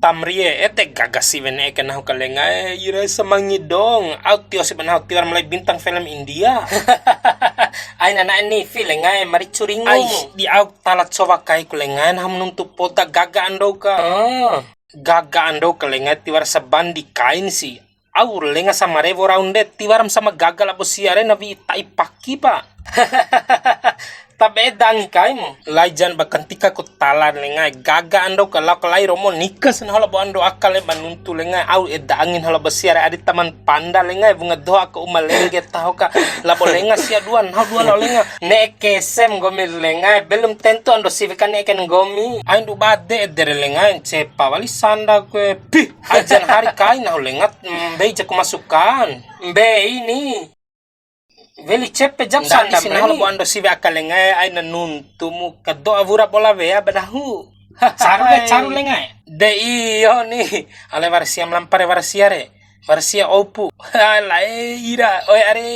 tamrie ete gagasi bene ken aku kalenga ira semangidong audio si benau tiar mulai bintang film India. Ay nana ni feeling ay maricuringo. Ay di au talat sowa kai kulengan ham nuntu pota gaga ando ka. Gaga ando kalenga tiwar sa bandi kain si. Au lenga sama revo raunde tiwaram sama gaga la bosiare na vi tai paki pa. Tabe dangi kai mo. Laijan bakantika ko talan lenga gaga ando kalau kalai romo nikas na hala bo ando akale banuntu lenga au edangin hala bosiare adi taman panda lenga bunga doa ko umalenge tahu ka labo lenga sia duan ha duan lenga ne kesem gomi lenga belum tentu ando sivikan eken gomi aindu bade edere lenga cepa wali sanda kue pi ajan hari kai na lenga beja ko masukan be ini Veli cepe jam sanda sini halo bo ando sive akalenga ay nanuntu mu kado avura bola vea badahu caru lenga de iyo ni ale varsia melampare varsiare varsia opu ala ira oi ari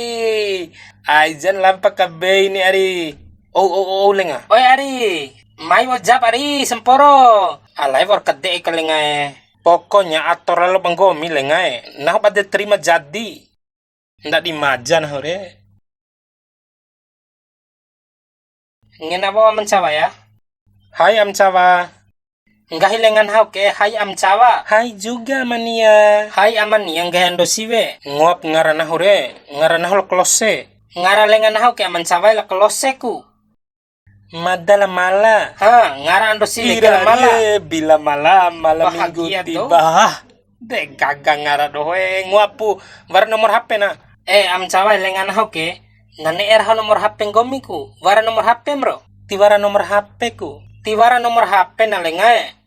aijan lampa kabe ini ari oh lenga oi ari mai wajab ari semporo alai vor kade kalenga pokoknya ator lo banggomi lenga nah pada terima jadi ndak dimajan hore. Ngena bawa mencawa ya? Hai Amcawa. Enggak hilengan hau ke hai Amcawa. Hai juga mania. Hai amani yang gehendo siwe. Nguap ngarana hore, ngarana hol klose. Ngaralengan hau ke Amcawa la klose ku. Madala mala. Ha, ngara ando siwe ke mala. Bila malam minggu tiba. De gagang ngara dohe nguapu. War nomor HP na. Amcawa lengan hau ke. Nane erha nomor HP ngomiku, wara nomor HP bro. Tiwara nomor HP ku. Tiwara nomor HP na lenga.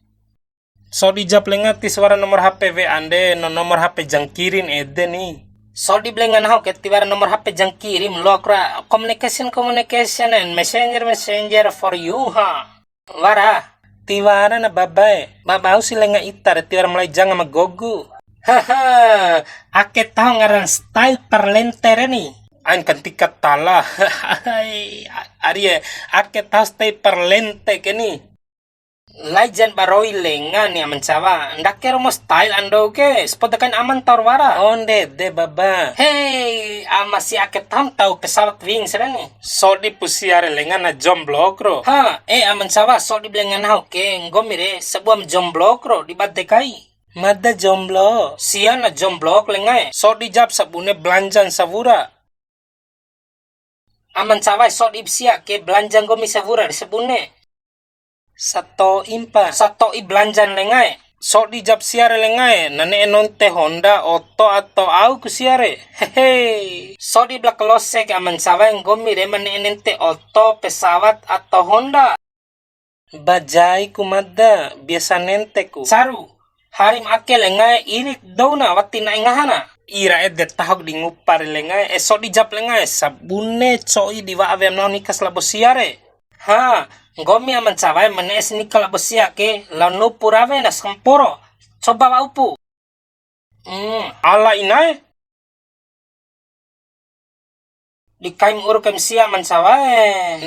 So dijap lenga tiswara nomor HP we ande no nomor HP jangkirin ede ni. So di blengan hau ke tiwara nomor HP jangkirim lokra communication and messenger for you ha. Wara tiwara na babae. Babau si lenga itar tiwara mulai jang sama gogu. Haha, ake tahu ngaran style parlentere ni. Ain kantika tala Arya ake taste perlente keni Lajan baroi lenga ni Amcawa ndak kero mo style ando ke spodakan aman torwara onde de baba hey amasi ake tam tau pesawat wing serani so di pusiare lenga na jomblo kro ha Amcawa so di blengan hau ke ngomire sebuah jomblo kro di badekai mada jomblo sia na jomblo lenga so di jab sabune belanjan savura Amcawa so ipsia ke belanjang gomi savura disebune sato i belanjan lengae so di jab siare lengae nane nonte Honda oto atau au ku siare hehe so di blak lose ke Amcawa gomi re mane nente oto pesawat atau Honda bajai kumada biasa nente ku saru harim ake lengae irik dauna watina ingahana ira de tahok di ngupar lengae so di jap lengae sabune choi di wa avem no nikas labosiare ha ngomi Amcawa menes nikal labosia ke lanu purave na samporo coba wa upu ala inae di kaim urukem sia Amcawa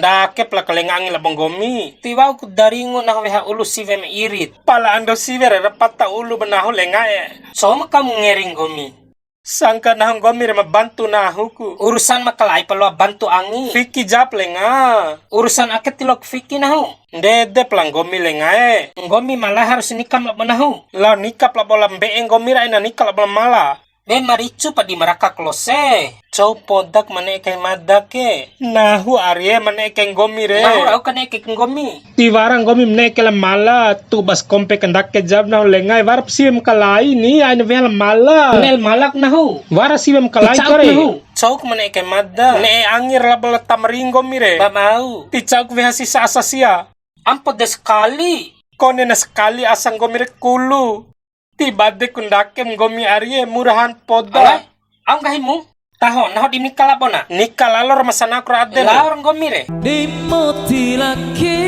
ndake plak lengangi labong gomi tiwau ku daringo na weha ulu sive me irit pala ando sive repata ulu benahu lengae so kamu ngering gomi sangka nahang gomi re mabantu nahuku urusan makalai palo bantu angi Vicky jap lenga urusan aket tilok Vicky nahu dede pelang gomi lengae gomi malah harus nikam lak benahu la nikap la bola mbeeng gomi ra ina nikap la bola mala be maricu pa di maraka klose cow podak mane kay madake nahu arye mane kay gomi re nahu au kane kay gomi tiwarang gomi mane kay mala tu bas kompe kandak ke jab nahu lengai warap sim kalai ni ain vel mala nel malak nahu wara sim kalai kore cow mane kay madda ne angir la bola tamring gomi re babau ti cow ve hasisa asasia ampo de sekali kone na sekali asang gomi re kulu tiba de kundakem gomi arye murahan poda ang gahimu taho naho di nikal abona nikal alor masana kro adel laor gomi re di motilake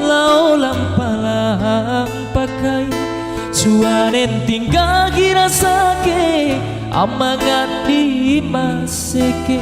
lau lampalang pakai cuanen tinggal gira sake amangan di maseke